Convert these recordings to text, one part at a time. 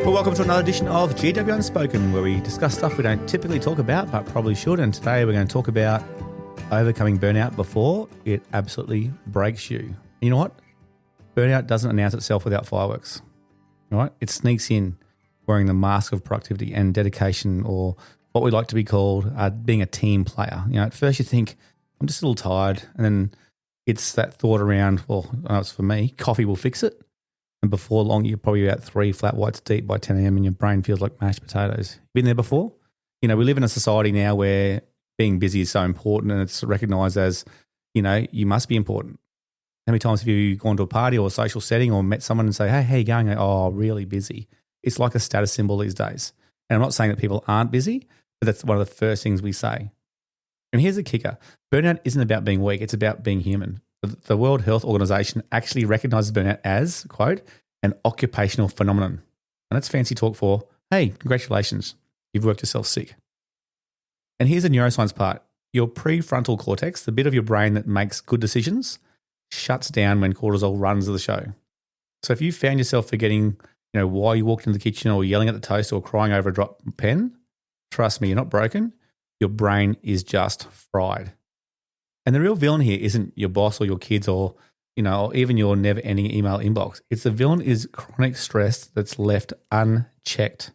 Well, welcome to another edition of GW Unspoken, where we discuss stuff we don't typically talk about, but probably should. And today we're going to talk about overcoming burnout before it absolutely breaks you. You know what? Burnout doesn't announce itself without fireworks, right? It sneaks in wearing the mask of productivity and dedication, or what we like to be called being a team player. You know, at first you think, I'm just a little tired. And then it's that thought around, well, I know it's for me, coffee will fix it. And before long, you're probably about 3 flat whites deep by 10 a.m. and your brain feels like mashed potatoes. Been there before? You know, we live in a society now where being busy is so important and it's recognized as, you know, you must be important. How many times have you gone to a party or a social setting or met someone and say, hey, how you going? Oh, really busy. It's like a status symbol these days. And I'm not saying that people aren't busy, but that's one of the first things we say. And here's the kicker. Burnout isn't about being weak. It's about being human. The World Health Organization actually recognizes burnout as, quote, an occupational phenomenon. And that's fancy talk for, hey, congratulations, you've worked yourself sick. And here's the neuroscience part. Your prefrontal cortex, the bit of your brain that makes good decisions, shuts down when cortisol runs the show. So if you found yourself forgetting, you know, why you walked into the kitchen or yelling at the toast or crying over a dropped pen, trust me, you're not broken. Your brain is just fried. And the real villain here isn't your boss or your kids or, you know, or even your never-ending email inbox. It's the villain is chronic stress that's left unchecked.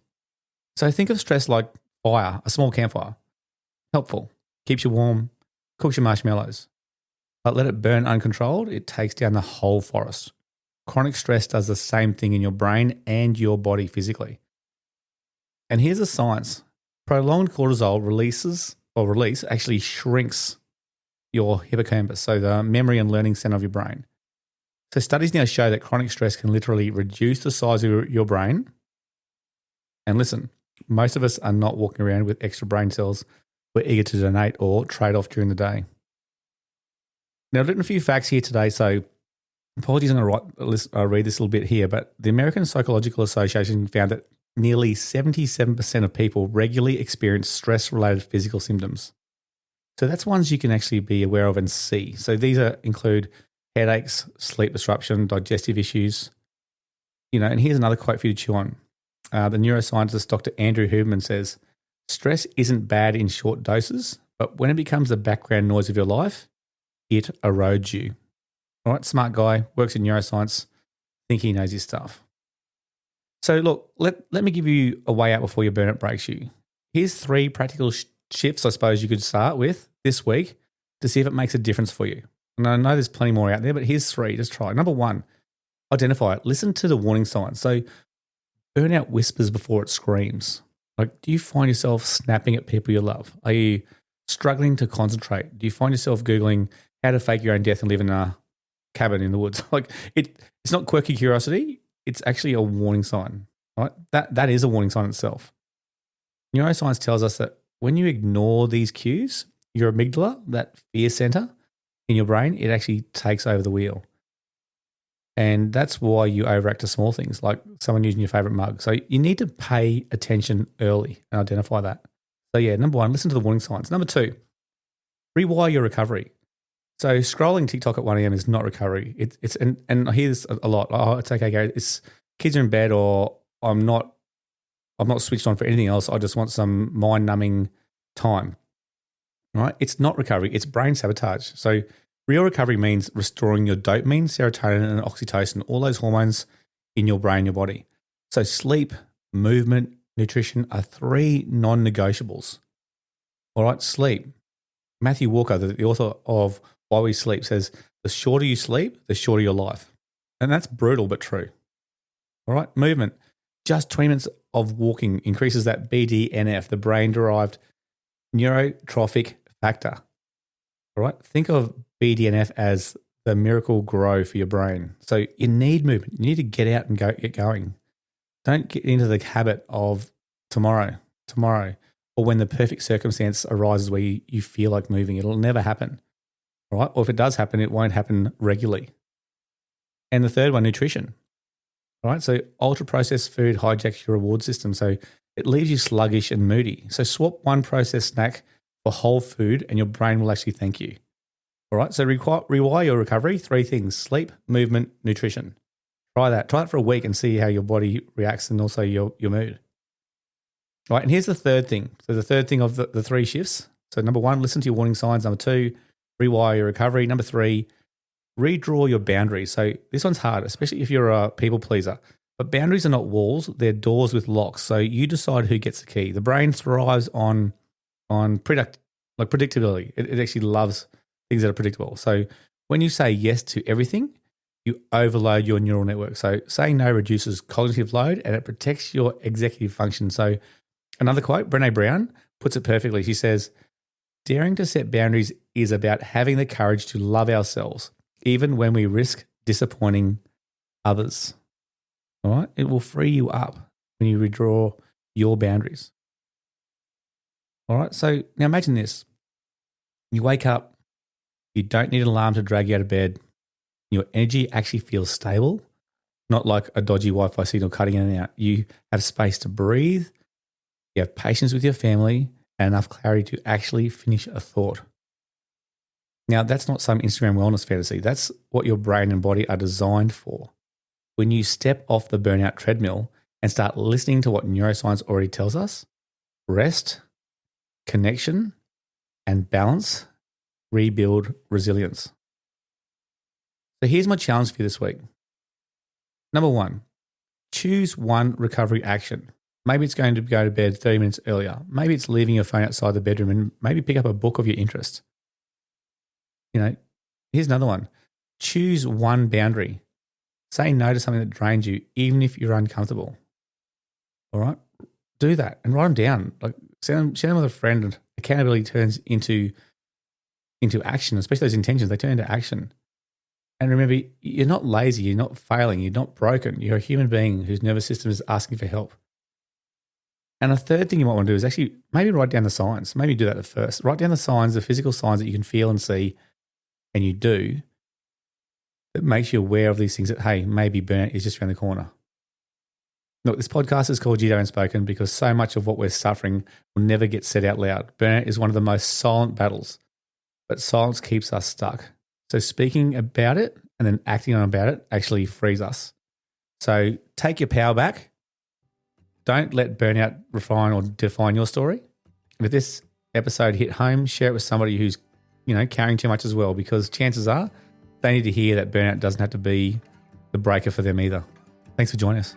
So think of stress like fire, a small campfire. Helpful, keeps you warm, cooks your marshmallows. But let it burn uncontrolled, it takes down the whole forest. Chronic stress does the same thing in your brain and your body physically. And here's the science. Prolonged cortisol release actually shrinks your hippocampus, so the memory and learning center of your brain. So studies now show that chronic stress can literally reduce the size of your brain. And listen, most of us are not walking around with extra brain cells we're eager to donate or trade off during the day. Now, I've written a few facts here today, so apologies, I'm going to read this a little bit here, but the American Psychological Association found that nearly 77% of people regularly experience stress-related physical symptoms. So that's ones you can actually be aware of and see. So these include headaches, sleep disruption, digestive issues. You know, and here's another quote for you to chew on. The neuroscientist Dr. Andrew Huberman says, stress isn't bad in short doses, but when it becomes the background noise of your life, it erodes you. All right, smart guy, works in neuroscience, think he knows his stuff. So look, let me give you a way out before your burnout breaks you. Here's 3 practical shifts, I suppose you could start with this week to see if it makes a difference for you. And I know there's plenty more out there, but here's 3. Just try. Number 1, identify it. Listen to the warning signs. So burnout whispers before it screams. Like, do you find yourself snapping at people you love? Are you struggling to concentrate? Do you find yourself Googling how to fake your own death and live in a cabin in the woods? Like, it's not quirky curiosity. It's actually a warning sign, right? That is a warning sign itself. Neuroscience tells us that when you ignore these cues, your amygdala, that fear center in your brain, it actually takes over the wheel. And that's why you overact to small things, like someone using your favorite mug. So you need to pay attention early and identify that. So yeah, number 1, listen to the warning signs. Number 2, rewire your recovery. So scrolling TikTok at 1 a.m. is not recovery. It's and I hear this a lot. Oh, it's okay, Gary. It's kids are in bed, or I'm not switched on for anything else. I just want some mind-numbing time, right? It's not recovery. It's brain sabotage. So real recovery means restoring your dopamine, serotonin, and oxytocin, all those hormones in your brain, your body. So sleep, movement, nutrition are 3 non-negotiables. All right, sleep. Matthew Walker, the author of Why We Sleep, says the shorter you sleep, the shorter your life. And that's brutal but true. All right, movement. Just 20 minutes of walking increases that BDNF, the brain-derived neurotrophic factor. All right, think of BDNF as the miracle grow for your brain. So you need movement. You need to get out and get going. Don't get into the habit of tomorrow, or when the perfect circumstance arises where you feel like moving. It'll never happen, all right? Or if it does happen, it won't happen regularly. And the third one, nutrition. All right, so ultra-processed food hijacks your reward system, so it leaves you sluggish and moody. So swap one processed snack for whole food and your brain will actually thank you. All right, so rewire your recovery, 3 things: sleep, movement, nutrition. Try that. Try it for a week and see how your body reacts and also your mood. All right, and here's the third thing. So the third thing of the 3 shifts. So number 1, listen to your warning signs. Number 2, rewire your recovery. Number 3, redraw your boundaries. So this one's hard, especially if you're a people pleaser. But boundaries are not walls; they're doors with locks. So you decide who gets the key. The brain thrives on predictability. It actually loves things that are predictable. So when you say yes to everything, you overload your neural network. So saying no reduces cognitive load and it protects your executive function. So another quote, Brené Brown puts it perfectly. She says, daring to set boundaries is about having the courage to love ourselves, even when we risk disappointing others. All right? It will free you up when you redraw your boundaries. All right? So now imagine this. You wake up, you don't need an alarm to drag you out of bed. Your energy actually feels stable, not like a dodgy Wi-Fi signal cutting in and out. You have space to breathe, you have patience with your family, and enough clarity to actually finish a thought. Now, that's not some Instagram wellness fantasy. That's what your brain and body are designed for. When you step off the burnout treadmill and start listening to what neuroscience already tells us, rest, connection, and balance rebuild resilience. So here's my challenge for you this week. Number 1, choose one recovery action. Maybe it's going to go to bed 30 minutes earlier. Maybe it's leaving your phone outside the bedroom and maybe pick up a book of your interest. Here's another one. Choose one boundary. Say no to something that drains you, even if you're uncomfortable. All right? Do that and write them down. Like share them with a friend. And accountability turns into action, especially those intentions. They turn into action. And remember, you're not lazy, you're not failing, you're not broken. You're a human being whose nervous system is asking for help. And a third thing you might want to do is actually maybe write down the signs. Maybe do that at first. Write down the signs, the physical signs that you can feel and see, and you do, that makes you aware of these things that, hey, maybe burnout is just around the corner. Look, this podcast is called GW Unspoken because so much of what we're suffering will never get said out loud. Burnout is one of the most silent battles, but silence keeps us stuck. So speaking about it and then acting on about it actually frees us. So take your power back. Don't let burnout refine or define your story. And if this episode hit home, share it with somebody who's, carrying too much as well, because chances are they need to hear that burnout doesn't have to be the breaker for them either. Thanks for joining us.